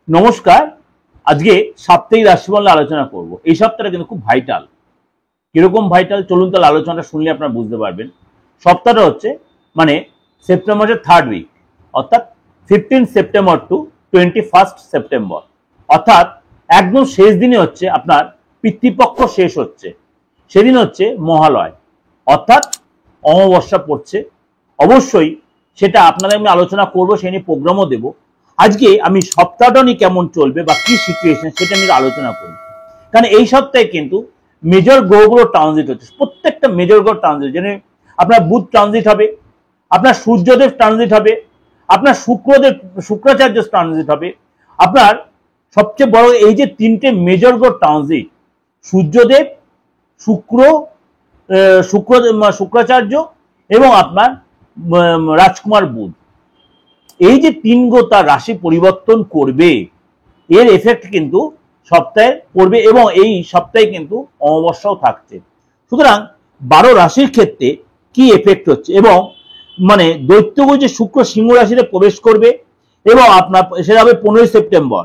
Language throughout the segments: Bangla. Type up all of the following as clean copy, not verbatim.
নমস্কার। আজকে সাপ্তাহিক রাশিফল আলোচনা করব। এই সপ্তাহটা কিন্তু খুব ভাইটাল। কিরকম ভাইটাল চলুন তাহলে আলোচনাটা শুনলে আপনারা বুঝতে পারবেন। সপ্তাহটা হচ্ছে মানে সেপ্টেম্বরের 3rd উইক, অর্থাৎ 15 সেপ্টেম্বর টু 21 সেপ্টেম্বর, অর্থাৎ একদম শেষ দিনে হচ্ছে আপনার পিতৃপক্ষ শেষ হচ্ছে। সেদিন হচ্ছে মহালয়, অর্থাৎ অমাবস্যা পড়ছে। অবশ্যই সেটা আপনাদের আমি আলোচনা করবো, সেই নিয়ে প্রোগ্রামও দেবো। আজকে আমি সপ্তাহটা নিয়ে কেমন চলবে বা কি সিচুয়েশন সেটা নিয়ে আলোচনা করি। কারণ এই সপ্তাহে কিন্তু মেজর গ্রহগুলো ট্রানজিট হচ্ছে, প্রত্যেকটা মেজর গ্রহ ট্রানজিট। যেন আপনার বুধ ট্রানজিট হবে, আপনার সূর্যদেব ট্রানজিট হবে, আপনার শুক্রাচার্য ট্রানজিট হবে। আপনার সবচেয়ে বড় এই যে তিনটে মেজর গ্রহ ট্রানজিট, সূর্যদেব, শুক্রাচার্য এবং আপনার রাজকুমার বুধ, এই যে তিন গ্রহ তার রাশি পরিবর্তন করবে, এর এফেক্ট কিন্তু সপ্তাহে পড়বে এবং এই সপ্তাহে কিন্তু অমাবস্যাও থাকছে। সুতরাং 12 রাশির ক্ষেত্রে কি এফেক্ট হচ্ছে এবং মানে দৈত্যগ্রহ যে শুক্র সিংহ রাশিতে প্রবেশ করবে এবং আপনার সেটা হবে 15 সেপ্টেম্বর।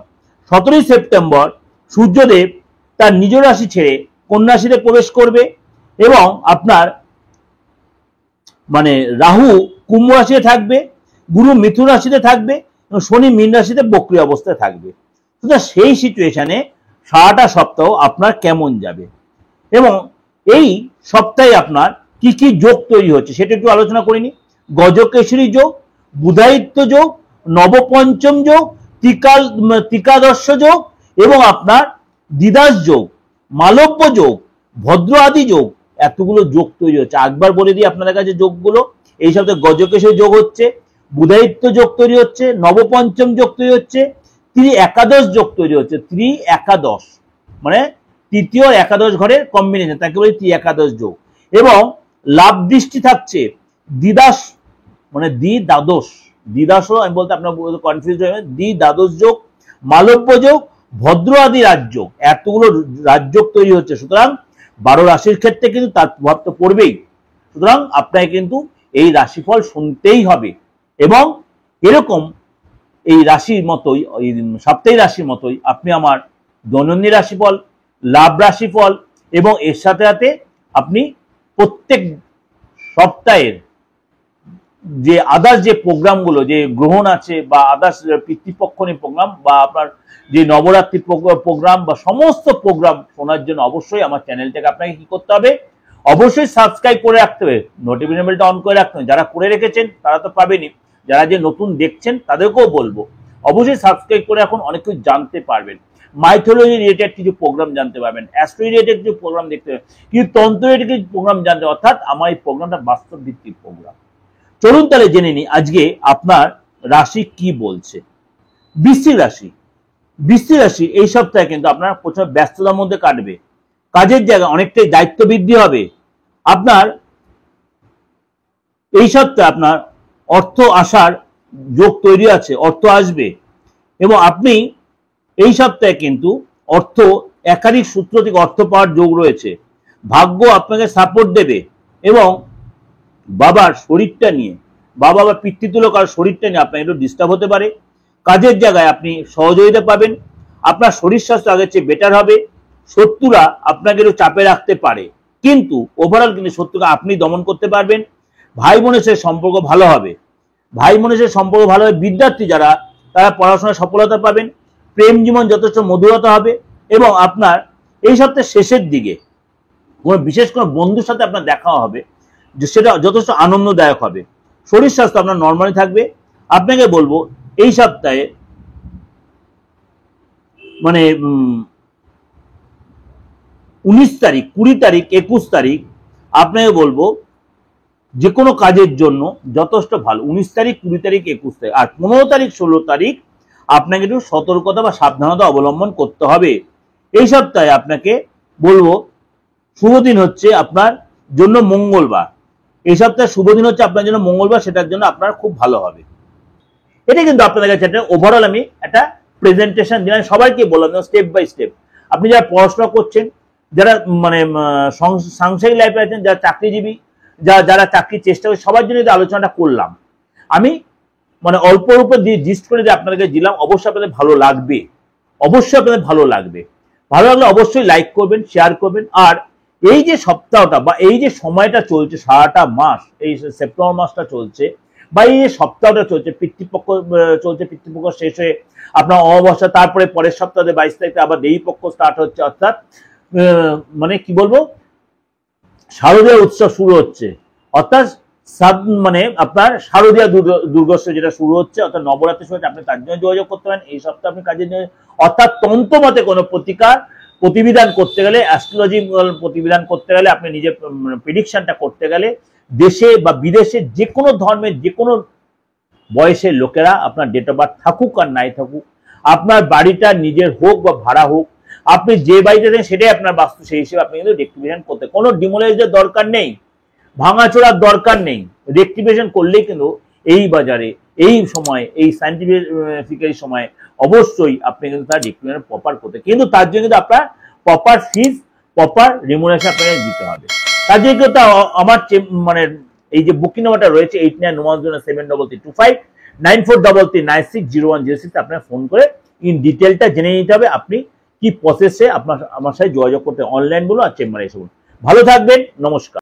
17 সেপ্টেম্বর সূর্যদেব তার নিজ রাশি ছেড়ে কন্যা রাশিতে প্রবেশ করবে এবং আপনার মানে রাহু কুম্ভ রাশিতে থাকবে, গুরু মিথুন রাশিতে থাকবে এবং শনি মীন রাশিতে বক্রী অবস্থায় থাকবে। সুতরাং সেই সিচুয়েশনে সারাটা সপ্তাহ আপনার কেমন যাবে এবং এই সপ্তাহে আপনার কি কি যোগ তৈরি হচ্ছে সেটা একটু আলোচনা করিনি। গজকেশরী যোগ, বুধায়িত্ব যোগ, নবপঞ্চম যোগ, ত্রিকাদর্শ যোগ এবং আপনার দ্বিদাস যোগ, মালব্য যোগ, ভদ্র আদি যোগ, এতগুলো যোগ তৈরি হচ্ছে। একবার বলে দিই আপনাদের কাছে যোগগুলো। এই সপ্তাহে গজকেশরী যোগ হচ্ছে, বুধায়িত্ব যোগ তৈরি হচ্ছে, নবপঞ্চম যোগ তৈরি হচ্ছে, একাদশ যোগ তৈরি হচ্ছে। একাদশ মানে তৃতীয় একাদশ ঘরের কম্বিনেশন, তাকে বলি একাদশ যোগ। এবং লাভ দৃষ্টি থাকছে দ্বিদাস মানে দ্বিদাসও আমি বলতে আপনার কনফিউজ হয়ে যাবেন। দ্বাদশ যোগ, মালব্য যোগ, ভদ্র আদি রাজযোগ, এতগুলো রাজযোগ তৈরি হচ্ছে। সুতরাং 12 রাশির ক্ষেত্রে কিন্তু তার প্রভাব তো পড়বেই। সুতরাং আপনাকে কিন্তু এই রাশিফল শুনতেই হবে এবং এরকম এই রাশির মতোই, এই সাপ্তাহিক রাশির মতোই আপনি আমার দৈনন্দিন রাশিফল, লাভ রাশিফল এবং এর সাথে সাথে আপনি প্রত্যেক সপ্তাহের যে আদার্স যে প্রোগ্রামগুলো, যে গ্রহণ আছে বা আদার্স পিতৃপক্ষ নিয়ে প্রোগ্রাম বা আপনার যে নবরাত্রি প্রোগ্রাম বা সমস্ত প্রোগ্রাম শোনার জন্য অবশ্যই আমার চ্যানেলটাকে আপনাকে কি করতে হবে, অবশ্যই সাবস্ক্রাইব করে রাখতে হবে, নোটিফিকেশন বেলটা অন করে রাখতে হবে। যারা করে রেখেছেন তারা তো পাবেনই, যারা যে নতুন দেখছেন তাদেরকেও বলবো অবশ্যই সাবস্ক্রাইব করে এখন অনেক কিছু জানতে পারবেন। মাইথোলজি রিলেটেড কিছু প্রোগ্রাম জানতে পারবেন, অ্যাস্ট্রো রিলেটেড কিছু প্রোগ্রাম দেখতে পাবেন, কিন্তু তন্ত্র রিলেটেড কিছু প্রোগ্রাম জানতে, অর্থাৎ আমার এই প্রোগ্রামটা বাস্তব ভিত্তিক প্রোগ্রাম। চলুন তাহলে জেনে নিই আজকে আপনার রাশি কি বলছে। বৃশ্চিক রাশি। বৃশ্চিক রাশি এই সপ্তাহে কিন্তু আপনার প্রচুর ব্যস্ততার মধ্যে কাটবে, কাজের জায়গায় অনেকটাই দায়িত্ব বৃদ্ধি হবে। আপনার এই সপ্তাহে আপনার অর্থ আসার যোগ তৈরি আছে, অর্থ আসবে এবং আপনি এই সপ্তাহে কিন্তু অর্থ একাধিক সূত্র থেকে অর্থ পাওয়ার যোগ রয়েছে। ভাগ্য আপনাকে সাপোর্ট দেবে এবং বাবার শরীরটা নিয়ে, বাবা বা পিতৃতুল্য কারোর শরীরটা নিয়ে আপনার একটু ডিস্টার্ব হতে পারে। কাজের জায়গায় আপনি সহযোগিতা পাবেন, আপনার শরীর স্বাস্থ্য আগের চেয়ে বেটার হবে। শত্রুরা আপনাকে একটু চাপে রাখতে পারে, কিন্তু ওভারঅল কিন্তু শত্রুকে আপনি দমন করতে পারবেন। ভাই বোনের সাথে সম্পর্ক ভালো হবে, ভাই বোনের সাথে সম্পর্ক ভালো হবে। বিদ্যার্থী যারা, তারা পড়াশোনায় সফলতা পাবেন। প্রেম জীবন যথেষ্ট মধুরতা হবে এবং আপনার এই সপ্তাহের শেষের দিকে কোনো বিশেষ কোনো বন্ধুর সাথে আপনার দেখা হবে, যে সেটা যথেষ্ট আনন্দদায়ক হবে। শরীর স্বাস্থ্য আপনার নর্মালি থাকবে। আপনাকে বলবো এই সপ্তাহে মানে 19 তারিখ, 20 তারিখ, 21 তারিখ আপনাকে বলবো যে কোনো কাজের জন্য যথেষ্ট ভালো। 19 তারিখ, 20 তারিখ, 21 তারিখ আর 15 তারিখ, 16 তারিখ আপনাকে একটু সতর্কতা বা সাবধানতা অবলম্বন করতে হবে। এই সপ্তাহে আপনাকে বলবো শুভ দিন হচ্ছে আপনার জন্য মঙ্গলবার। এই সপ্তাহে শুভ দিন হচ্ছে আপনার জন্য মঙ্গলবার, সেটার জন্য আপনার খুব ভালো হবে। এটা কিন্তু আপনাদের কাছে একটা ওভারঅল আমি একটা প্রেজেন্টেশন দিলাম, সবাইকে বললাম স্টেপ বাই স্টেপ। আপনি যারা পড়াশোনা করছেন, যারা মানে সাংসারিক লাইফে আছেন, যারা চাকরিজীবী, যারা চাকরির চেষ্টা করে, সবার জন্য এই আলোচনাটা করলাম। আমি মানে অল্পর উপর দিয়ে জিস্ট করে যে আপনাদেরকে দিলাম, অবশ্যই আপনাদের ভালো লাগবে, অবশ্যই আপনাদের ভালো লাগবে। ভালো লাগলে অবশ্যই লাইক করবেন, শেয়ার করবেন। আর এই যে সপ্তাহটা বা এই যে সময়টা চলছে, সারাটা মাস, এই সেপ্টেম্বর মাসটা চলছে বা এই যে সপ্তাহটা চলছে, পিতৃপক্ষ চলছে, পিতৃপক্ষ শেষ হয়ে আপনার অমাবস্যা, তারপরে পরের সপ্তাহে 22 তারিখে আবার দেবী পক্ষ স্টার্ট হচ্ছে, অর্থাৎ মানে কি বলবো, শারদীয় উৎসব শুরু হচ্ছে, অর্থাৎ মানে আপনার শারদীয় দুর্গোৎসব যেটা শুরু হচ্ছে, অর্থাৎ নবরাত্রি শুরু হচ্ছে। আপনি তার জন্য যোগাযোগ করতে পারেন এই সপ্তাহে আপনি কাজের জন্য। অর্থাৎ তন্ত্র মতে কোনো প্রতিবিধান করতে গেলে, অ্যাস্ট্রোলজি প্রতিবিধান করতে গেলে, আপনি নিজের প্রেডিকশনটা করতে গেলে, দেশে বা বিদেশে যে কোনো ধর্মের যে কোনো বয়সের লোকেরা, আপনার ডেট অফ বার্থ থাকুক আর নাই থাকুক, আপনার বাড়িটা নিজের হোক বা ভাড়া হোক, আপনি যে বাড়িতে দেন সেটাই আপনার বাস্তু, সেই হিসেবে আপনি কিন্তু রেক্টিফিকেশন করতে, কোনো ডিমোলাইজের দরকার নেই, ভাঙাচোরার দরকার নেই। রেক্টিফিকেশন করলেই কিন্তু এই বাজারে, এই সময়, এই সাইন্টিফিক সময় অবশ্যই আপনি কিন্তু তার রেক্টিফিকেশন প্রপার করতে, কিন্তু তার জন্য কিন্তু আপনার প্রপার ফিজ, প্রপার রিমুনারেশন আপনাকে দিতে হবে। তার জন্য কিন্তু আমার মানে এই যে বুকিং নাম্বারটা রয়েছে 89173325 9433960106, আপনার ফোন করে ইন ডিটেলটা জেনে নিতে হবে আপনি কি প্রসেসে আপনার আমার সাথে যোগাযোগ করতে, অনলাইন বলুন আর চেম্বারে এসে বলুন। ভালো থাকবেন, নমস্কার।